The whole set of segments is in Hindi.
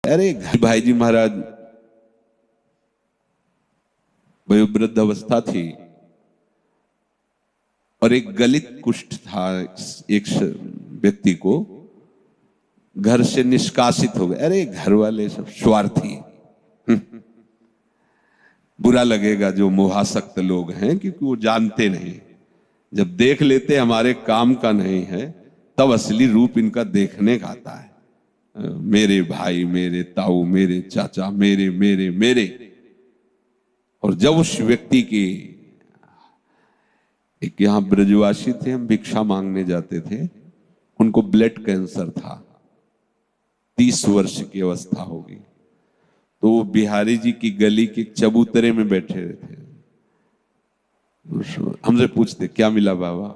अरे भाई जी महाराज वयोवृद्ध अवस्था थी और एक गलित कुष्ठ था। एक व्यक्ति को घर से निष्कासित हो गए। अरे घर वाले सब स्वार्थी, बुरा लगेगा जो मोहासक्त लोग हैं, क्योंकि वो जानते नहीं। जब देख लेते हमारे काम का नहीं है तब असली रूप इनका देखने का आता है। मेरे भाई, मेरे ताऊ, मेरे चाचा, मेरे मेरे मेरे। और जब उस व्यक्ति की, एक यहाँ ब्रजवासी थे, हम भिक्षा मांगने जाते थे, उनको ब्लड कैंसर था, 30 वर्ष की अवस्था होगी। तो वो बिहारी जी की गली के चबूतरे में बैठे थे। हमसे पूछते क्या मिला बाबा,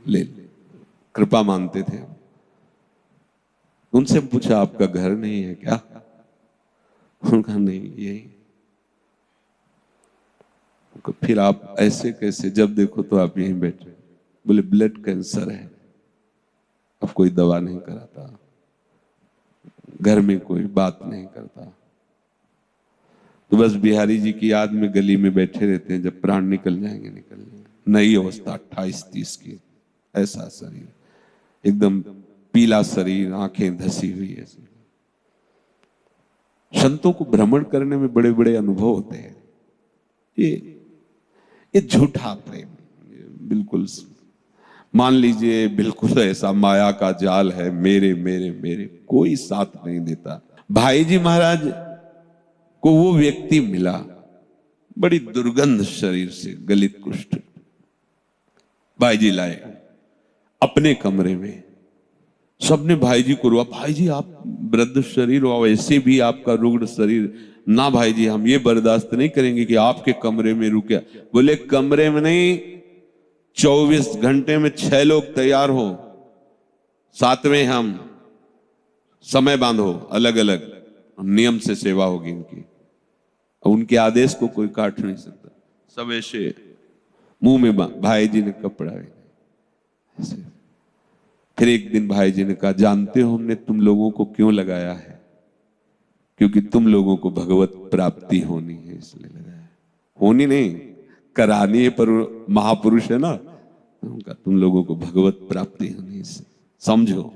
ले कृपा मानते थे। उनसे पूछा आपका घर नहीं है क्या? उनका नहीं, यही। फिर आप ऐसे कैसे, जब देखो तो आप यहीं बैठे? बोले ब्लड कैंसर है, अब कोई दवा नहीं कराता, घर में कोई बात नहीं करता, तो बस बिहारी जी की याद में गली में बैठे रहते हैं। जब प्राण निकल जाएंगे निकल जाएंगे। नई अवस्था 28-30 की, ऐसा शरीर, एकदम पीला शरीर, आंखें धसी हुई ऐसी। संतों को भ्रमण करने में बड़े बड़े अनुभव होते हैं। ये झूठा प्रेम, बिल्कुल मान लीजिए बिल्कुल ऐसा माया का जाल है, मेरे मेरे मेरे, कोई साथ नहीं देता। भाई जी महाराज को वो व्यक्ति मिला, बड़ी दुर्गंध शरीर से, गलित कुष्ठ। भाई जी लाए अपने कमरे में, सबने भाई जी को रोआ, भाई जी आप वृद्ध शरीर हो, वैसे भी आपका रुग्ण शरीर, ना भाई जी हम ये बर्दाश्त नहीं करेंगे कि आपके कमरे में रुके। बोले कमरे में नहीं, 24 घंटे में 6 लोग तैयार हो, 7वें हम, समय बांधो, अलग अलग नियम से सेवा होगी इनकी। उनके आदेश को कोई काट नहीं सकता। सब ऐसे मुंह में भाई जी ने कपड़ा ऐसे। फिर एक दिन भाई जी ने कहा, जानते हो हमने तुम लोगों को क्यों लगाया है? क्योंकि तुम लोगों को भगवत प्राप्ति होनी है, इसलिए लगाया। होनी नहीं, करानी है, पर महापुरुष है ना, उनका तुम लोगों को भगवत प्राप्ति होनी, इससे समझो।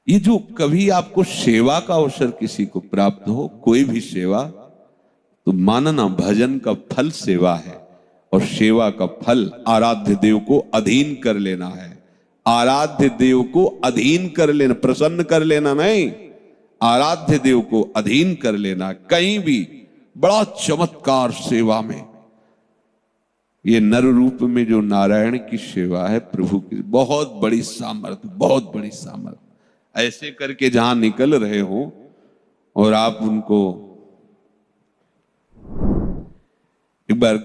ये जो कभी आपको सेवा का अवसर किसी को प्राप्त हो, कोई भी सेवा, तो मानना भजन का फल सेवा है, और सेवा का फल आराध्य देव को अधीन कर लेना है। आराध्य देव को अधीन कर लेना, प्रसन्न कर लेना नहीं, आराध्य देव को अधीन कर लेना। कहीं भी बड़ा चमत्कार सेवा में, ये नर रूप में जो नारायण की सेवा है, प्रभु की बहुत बड़ी सामर्थ्य, बहुत बड़ी सामर्थ्य। ऐसे करके जहां निकल रहे हो और आप उनको, एक बार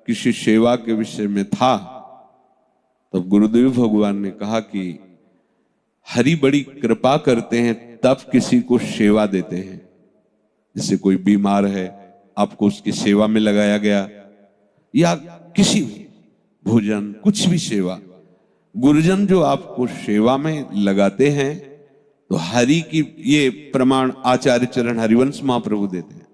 किसी सेवा के विषय में था, तब गुरुदेव भगवान ने कहा कि हरि बड़ी कृपा करते हैं तब किसी को सेवा देते हैं। जैसे कोई बीमार है, आपको उसकी सेवा में लगाया गया, या किसी भी भोजन, कुछ भी सेवा, गुरुजन जो आपको सेवा में लगाते हैं, तो हरि की, ये प्रमाण आचार्य चरण हरिवंश महाप्रभु देते हैं।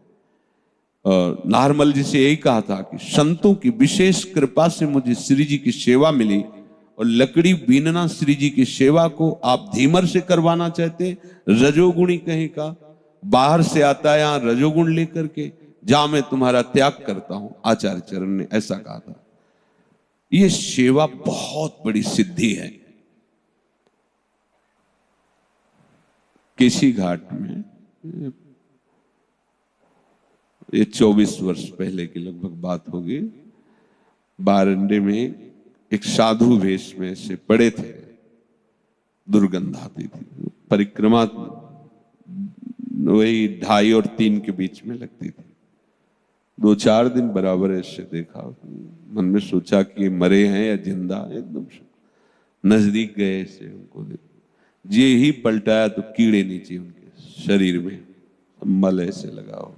नारमल जी से यही कहा था कि संतों की विशेष कृपा से मुझे श्री जी की सेवा मिली, और लकड़ी बीनना श्री जी की सेवा को आप धीमर से करवाना चाहते, रजोगुणी कहीं का, बाहर से आता है यहां रजोगुण लेकर के, जा मैं तुम्हारा त्याग करता हूं, आचार्य चरण ने ऐसा कहा था। यह सेवा बहुत बड़ी सिद्धि है। केसी घाट में, ये 24 वर्ष पहले की लगभग बात होगी, बारंडे में एक साधु वेश में से पड़े थे, दुर्गंध आती थी, परिक्रमा वही 2:30 और 3 के बीच में लगती थी। 2-4 दिन बराबर ऐसे देखा, मन में सोचा कि मरे हैं या जिंदा। एकदम नजदीक गए ऐसे उनको देखा, जे ही पलटाया तो कीड़े नीचे उनके शरीर में, मल ऐसे लगा हो।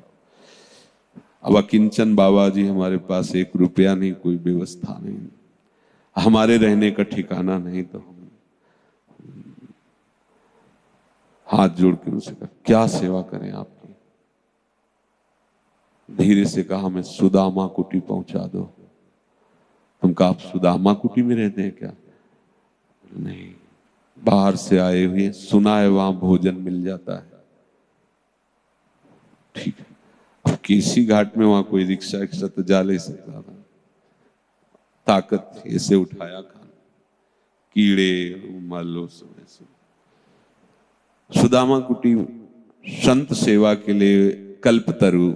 अब अकिंचन बाबा जी हमारे पास 1 रुपया नहीं, कोई व्यवस्था नहीं, हमारे रहने का ठिकाना नहीं, तो हम हाथ जोड़ के उनसे कहा, क्या सेवा करें आपकी? धीरे से कहा, हमें सुदामा कुटी पहुंचा दो। हम कहा, आप सुदामा कुटी में रहते हैं क्या? नहीं, बाहर से आए हुए, सुना है वहां भोजन मिल जाता है। ठीक है, अब केसी घाट में वहां कोई रिक्शा रिक्शा तो जा नहीं सकता था, ताकत ऐसे उठाया खाना, कीड़े मान लो सब ऐसे। सुदामा कुटी संत सेवा के लिए कल्पतरु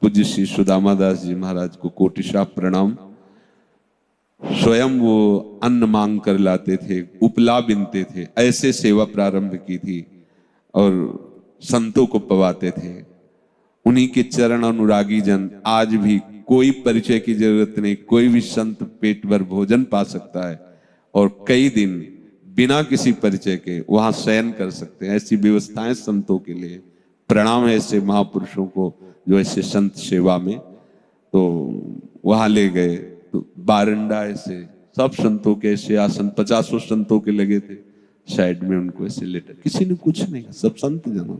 पूज्य श्री सुदामा दास जी महाराज को कोटिशा प्रणाम। स्वयं वो अन्न मांग कर लाते थे, उपला बिनते थे, ऐसे सेवा प्रारंभ की थी और संतों को पवाते थे। उन्हीं के चरण अनुरागी जन आज भी कोई परिचय की जरूरत नहीं, कोई भी संत पेट भर भोजन पा सकता है और कई दिन बिना किसी परिचय के वहां शयन कर सकते हैं। ऐसी व्यवस्थाएं संतों के लिए। प्रणाम है ऐसे महापुरुषों को जो ऐसे संत सेवा में। तो वहां ले गए तो बारंडा ऐसे सब संतों के ऐसे आसन 50 संतों के लगे थे, साइड में उनको ऐसे लेटा, किसी ने कुछ नहीं, सब संत जनों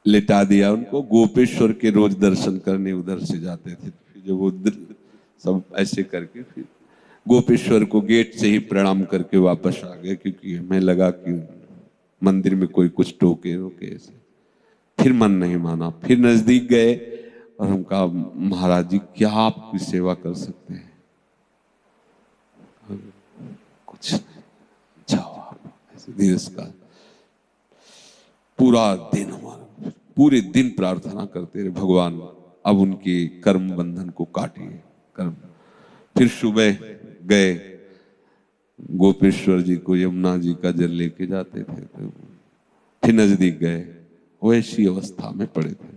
लेटा दिया उनको। गोपेश्वर के रोज दर्शन करने उधर से जाते थे, फिर जब वो सब ऐसे करके फिर गोपेश्वर को गेट से ही प्रणाम करके वापस आ गए, क्योंकि हमें लगा कि मंदिर में कोई कुछ टोके रोके ऐसे। फिर मन नहीं माना, फिर नजदीक गए और हम कहा, महाराज जी क्या आपकी सेवा कर सकते हैं? कुछ नहीं, जाओ आप। ऐसे धीरे से कहा। पूरे दिन प्रार्थना करते रहे, भगवान अब उनके कर्म बंधन को काटिए कर्म। फिर सुबह गए गोपेश्वर जी को यमुना जी का जल लेके जाते थे, तो फिर नजदीक गए, वैसी अवस्था में पड़े थे।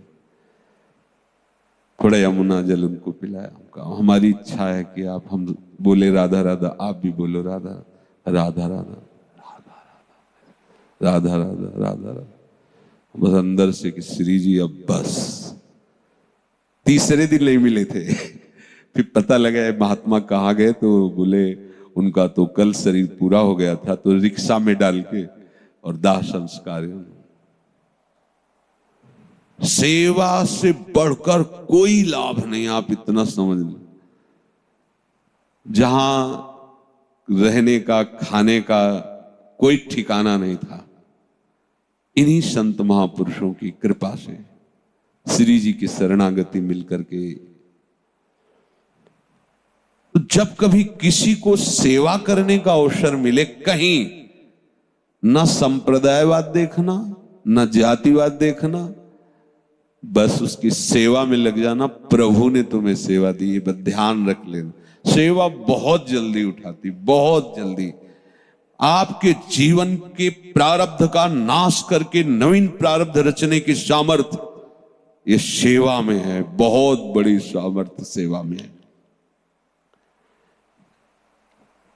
थोड़ा यमुना जल उनको पिलाया। कहा, हमारी इच्छा है कि आप, हम बोले राधा राधा, आप भी बोलो राधा राधा राधा राधा राधा राधा राधा राधा। बस अंदर से कि श्री जी अब बस। तीसरे दिन नहीं मिले थे। फिर पता लगा महात्मा कहाँ गए, तो बोले उनका तो कल शरीर पूरा हो गया था, तो रिक्शा में डाल के और दाह संस्कार। सेवा से बढ़कर कोई लाभ नहीं, आप इतना समझ लो। जहां रहने का खाने का कोई ठिकाना नहीं था, इन्हीं संत महापुरुषों की कृपा से, श्री जी की शरणागति मिलकर के। तो जब कभी किसी को सेवा करने का अवसर मिले, कहीं न संप्रदायवाद देखना, न जातिवाद देखना, बस उसकी सेवा में लग जाना। प्रभु ने तुम्हें सेवा दी है, बस ध्यान रख लेना। सेवा बहुत जल्दी उठाती, बहुत जल्दी आपके जीवन के प्रारब्ध का नाश करके नवीन प्रारब्ध रचने की सामर्थ्य ये सेवा में है। बहुत बड़ी सामर्थ्य सेवा में है।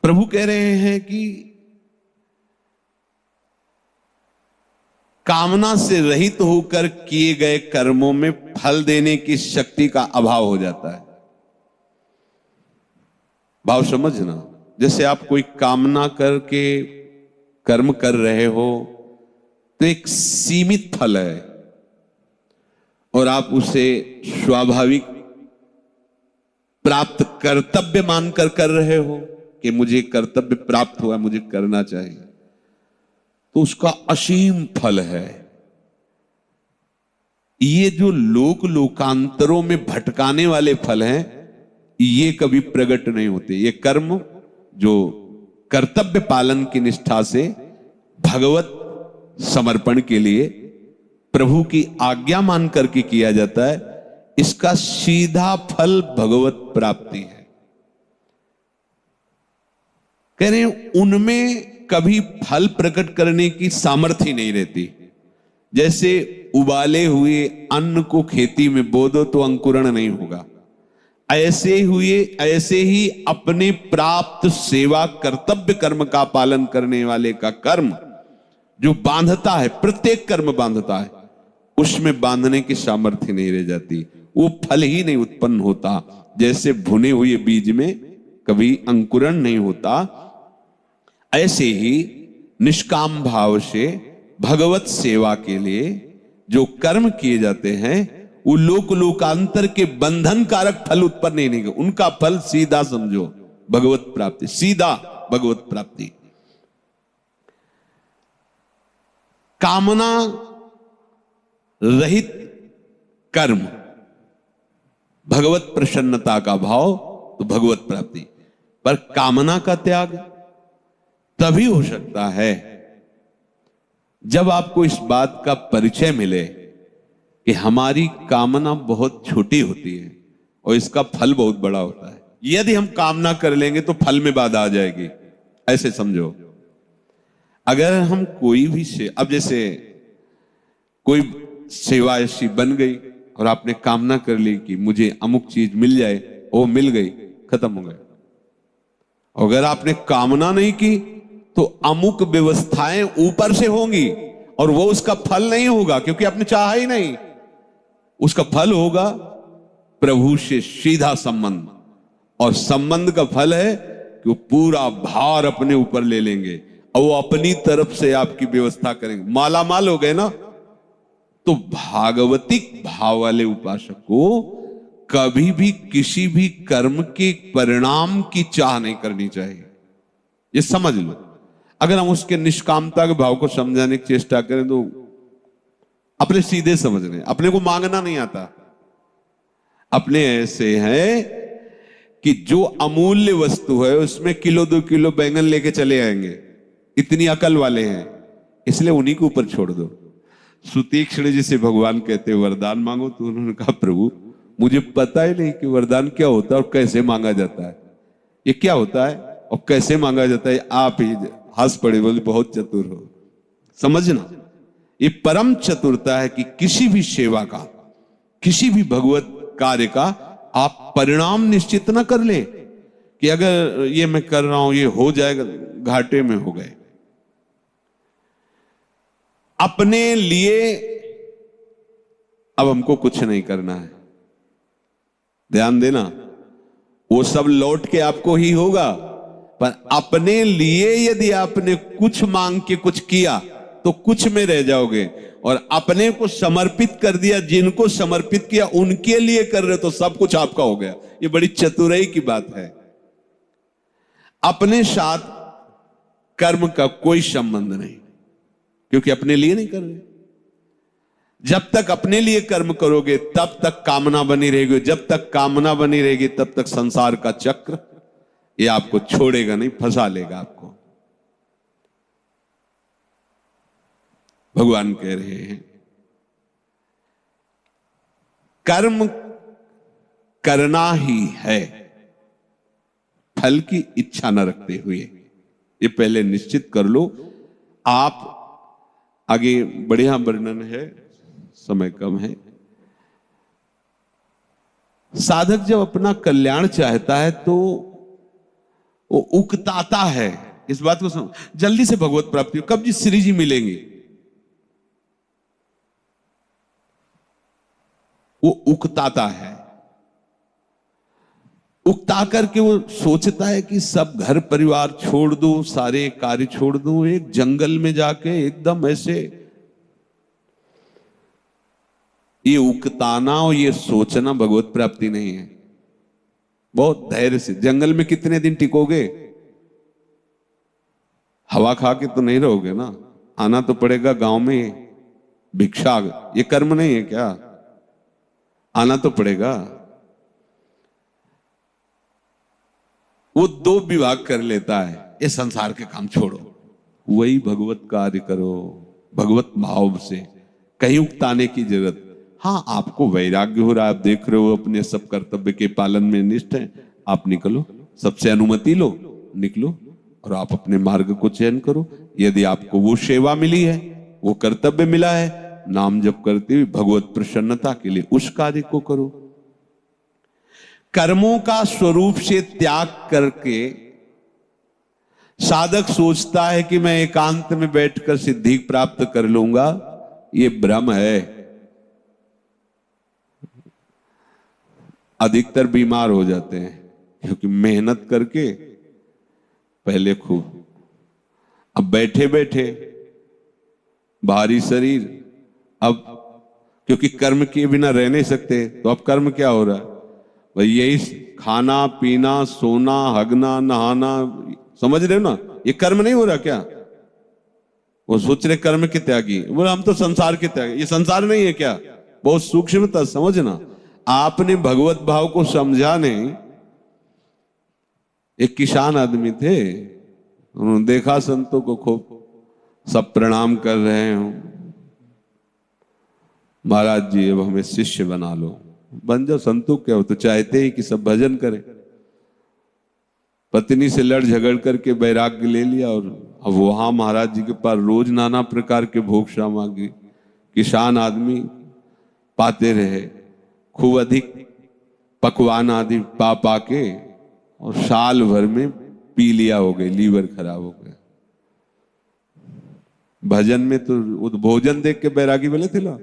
प्रभु कह रहे हैं कि कामना से रहित होकर किए गए कर्मों में फल देने की शक्ति का अभाव हो जाता है। भाव समझना, जैसे आप कोई कामना करके कर्म कर रहे हो तो एक सीमित फल है और आप उसे स्वाभाविक प्राप्त कर्तव्य मानकर कर रहे हो कि मुझे कर्तव्य प्राप्त हुआ, मुझे करना चाहिए, तो उसका असीम फल है। ये जो लोकांतरों में भटकाने वाले फल हैं, ये कभी प्रकट नहीं होते। ये कर्म जो कर्तव्य पालन की निष्ठा से भगवत समर्पण के लिए प्रभु की आज्ञा मान करके किया जाता है, इसका सीधा फल भगवत प्राप्ति है। कह रहे हैं उनमें कभी फल प्रकट करने की सामर्थ्य ही नहीं रहती। जैसे उबाले हुए अन्न को खेती में बो दो तो अंकुरण नहीं होगा, ऐसे ही अपने प्राप्त सेवा कर्तव्य कर्म का पालन करने वाले का कर्म जो बांधता है, प्रत्येक कर्म बांधता है, उसमें बांधने की सामर्थ्य नहीं रह जाती, वो फल ही नहीं उत्पन्न होता। जैसे भुने हुए बीज में कभी अंकुरण नहीं होता, ऐसे ही निष्काम भाव से भगवत सेवा के लिए जो कर्म किए जाते हैं वो लोक लोकांतर के बंधन कारक फल उत्पन्न नहीं कर, उनका फल सीधा समझो भगवत प्राप्ति, सीधा भगवत प्राप्ति। कामना रहित कर्म, भगवत प्रसन्नता का भाव, तो भगवत प्राप्ति। पर कामना का त्याग तभी हो सकता है जब आपको इस बात का परिचय मिले कि हमारी कामना बहुत छोटी होती है और इसका फल बहुत बड़ा होता है। यदि हम कामना कर लेंगे तो फल में बाधा आ जाएगी। ऐसे समझो, अगर हम कोई भी अब जैसे कोई सेवा ऐसी बन गई और आपने कामना कर ली कि मुझे अमुक चीज मिल जाए, वो मिल गई, खत्म हो गया। अगर आपने कामना नहीं की तो अमुक व्यवस्थाएं ऊपर से होंगी और वो उसका फल नहीं होगा, क्योंकि आपने चाहा ही नहीं। उसका फल होगा प्रभु से सीधा संबंध, और संबंध का फल है कि वो पूरा भार अपने ऊपर ले लेंगे और वो अपनी तरफ से आपकी व्यवस्था करेंगे। माला माल हो गए ना। तो भागवतिक भाव वाले उपासक को कभी भी किसी भी कर्म के परिणाम की चाह नहीं करनी चाहिए। ये समझ लो। अगर हम उसके निष्कामता के भाव को समझाने की चेष्टा करें तो अपने सीधे समझ रहे हैं, अपने को मांगना नहीं आता। अपने ऐसे हैं कि जो अमूल्य वस्तु है उसमें किलो 2 किलो बैंगन लेके चले आएंगे, इतनी अकल वाले हैं, इसलिए उन्हीं के ऊपर छोड़ दो। सुतीक्ष्ण जी से भगवान कहते वरदान मांगो, तो उन्होंने कहा प्रभु मुझे पता ही नहीं कि वरदान क्या होता है और कैसे मांगा जाता है। ये क्या होता है और कैसे मांगा जाता है, आप ही हंस पड़े, बोले बहुत चतुर हो। समझना, ये परम चतुरता है कि किसी भी सेवा का, किसी भी भगवत कार्य का आप परिणाम निश्चित न कर ले कि अगर ये मैं कर रहा हूं ये हो जाएगा, घाटे में हो गए। अपने लिए अब हमको कुछ नहीं करना है, ध्यान देना, वो सब लौट के आपको ही होगा। पर अपने लिए यदि आपने कुछ मांग के कुछ किया तो कुछ में रह जाओगे, और अपने को समर्पित कर दिया, जिनको समर्पित किया उनके लिए कर रहे तो सब कुछ आपका हो गया। ये बड़ी चतुराई की बात है। अपने साथ कर्म का कोई संबंध नहीं, क्योंकि अपने लिए नहीं कर रहे। जब तक अपने लिए कर्म करोगे तब तक कामना बनी रहेगी, जब तक कामना बनी रहेगी तब तक संसार का चक्र ये आपको छोड़ेगा नहीं, फंसा लेगा आपको। भगवान कह रहे हैं कर्म करना ही है, फल की इच्छा न रखते हुए। ये पहले निश्चित कर लो। आप आगे बढ़िया वर्णन है, समय कम है। साधक जब अपना कल्याण चाहता है तो वो उकताता है। इस बात को समझ, जल्दी से भगवत प्राप्ति कब जी श्री जी मिलेंगे, वो उकताता है। उकता करके वो सोचता है कि सब घर परिवार छोड़ दूं, सारे कार्य छोड़ दूं, एक जंगल में जाके एकदम ऐसे। ये उकताना और ये सोचना भगवत प्राप्ति नहीं है। बहुत धैर्य से, जंगल में कितने दिन टिकोगे? हवा खा के तो नहीं रहोगे ना, आना तो पड़ेगा गांव में। भिक्षा ये कर्म नहीं है क्या? आना तो पड़ेगा। वो 2 विभाग कर लेता है, ये संसार के काम छोड़ो, वही भगवत कार्य करो भगवत भाव से, कहीं उकताने की जरूरत। हाँ, आपको वैराग्य हो रहा है, आप देख रहे हो अपने सब कर्तव्य के पालन में निष्ठ हैं, आप निकलो, सबसे अनुमति लो, निकलो और आप अपने मार्ग को चयन करो। यदि आपको वो सेवा मिली है, वो कर्तव्य मिला है, नाम जप करते हुए भगवत प्रसन्नता के लिए उस कार्य को करो। कर्मों का स्वरूप से त्याग करके साधक सोचता है कि मैं एकांत में बैठकर सिद्धि प्राप्त कर लूंगा, ये भ्रम है। अधिकतर बीमार हो जाते हैं क्योंकि मेहनत करके पहले खूब अब बैठे बैठे भारी शरीर, अब क्योंकि कर्म किए बिना रह नहीं सकते, तो अब कर्म क्या हो रहा है भाई, यही खाना पीना सोना हगना नहाना, समझ रहे हो ना, ये कर्म नहीं हो रहा क्या? वो सोच रहे कर्म के त्यागी, बोले हम तो संसार के त्यागी, ये संसार नहीं है क्या? बहुत सूक्ष्मता समझना। आपने भगवत भाव को समझा नहीं। एक किसान आदमी थे, उन्होंने देखा संतों को खूब सब प्रणाम कर रहे हो, महाराज जी अब हमें शिष्य बना लो। बन जाओ संतों, क्या हो तो चाहते ही कि सब भजन करें। पत्नी से लड़ झगड़ करके वैराग्य ले लिया, और अब वहां महाराज जी के पास रोज नाना प्रकार के भोग सामग्री, किसान आदमी पाते रहे, खूब अधिक पकवान आदि पा पा के, और साल भर में पी लिया हो गए, लीवर खराब हो गया। भजन में तो भोजन देख के बैरागी बोले थे ना,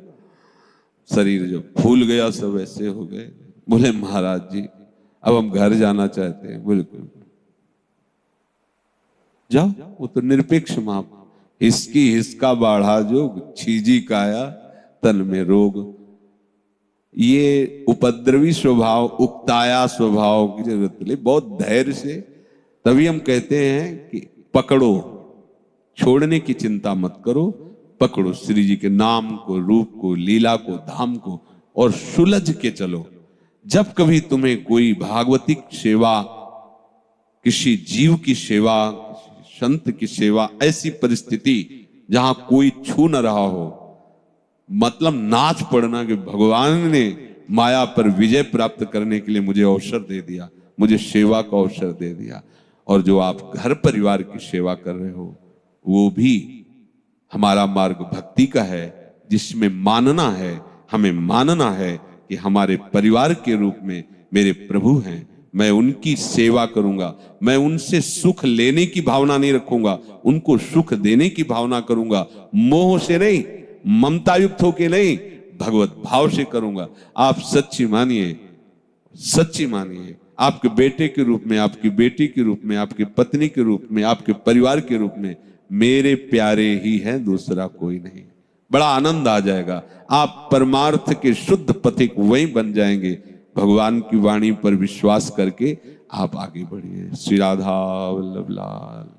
शरीर जो फूल गया सब ऐसे हो गए। बोले महाराज जी अब हम घर जाना चाहते हैं। बिल्कुल जाओ, वो तो निरपेक्ष माप, हिसकी हिसका बाढ़ा जोग, छीजी काया तन में रोग। ये उपद्रवी स्वभाव, उक्ताया स्वभाव की जरूरत नहीं, बहुत धैर्य से। तभी हम कहते हैं कि पकड़ो, छोड़ने की चिंता मत करो, पकड़ो श्री जी के नाम को, रूप को, लीला को, धाम को, और सुलझ के चलो। जब कभी तुम्हें कोई भागवतिक सेवा, किसी जीव की सेवा, संत की सेवा, ऐसी परिस्थिति जहां कोई छू न रहा हो, मतलब नाच पड़ना कि भगवान ने माया पर विजय प्राप्त करने के लिए मुझे अवसर दे दिया, मुझे सेवा का अवसर दे दिया। और जो आप घर परिवार की सेवा कर रहे हो, वो भी हमारा मार्ग भक्ति का है, जिसमें मानना है, हमें मानना है कि हमारे परिवार के रूप में मेरे प्रभु हैं, मैं उनकी सेवा करूंगा, मैं उनसे सुख लेने की भावना नहीं रखूंगा, उनको सुख देने की भावना करूंगा, मोह से नहीं, ममता युक्त होके नहीं, भगवत भाव से करूंगा। आप सच्ची मानिए, सच्ची मानिए, आपके बेटे के रूप में, आपकी बेटी के रूप में, आपकी पत्नी के रूप में, आपके परिवार के रूप में मेरे प्यारे ही हैं, दूसरा कोई नहीं। बड़ा आनंद आ जाएगा, आप परमार्थ के शुद्ध पथिक वही बन जाएंगे। भगवान की वाणी पर विश्वास करके आप आगे बढ़िए। श्री राधा वल्लभ लाल।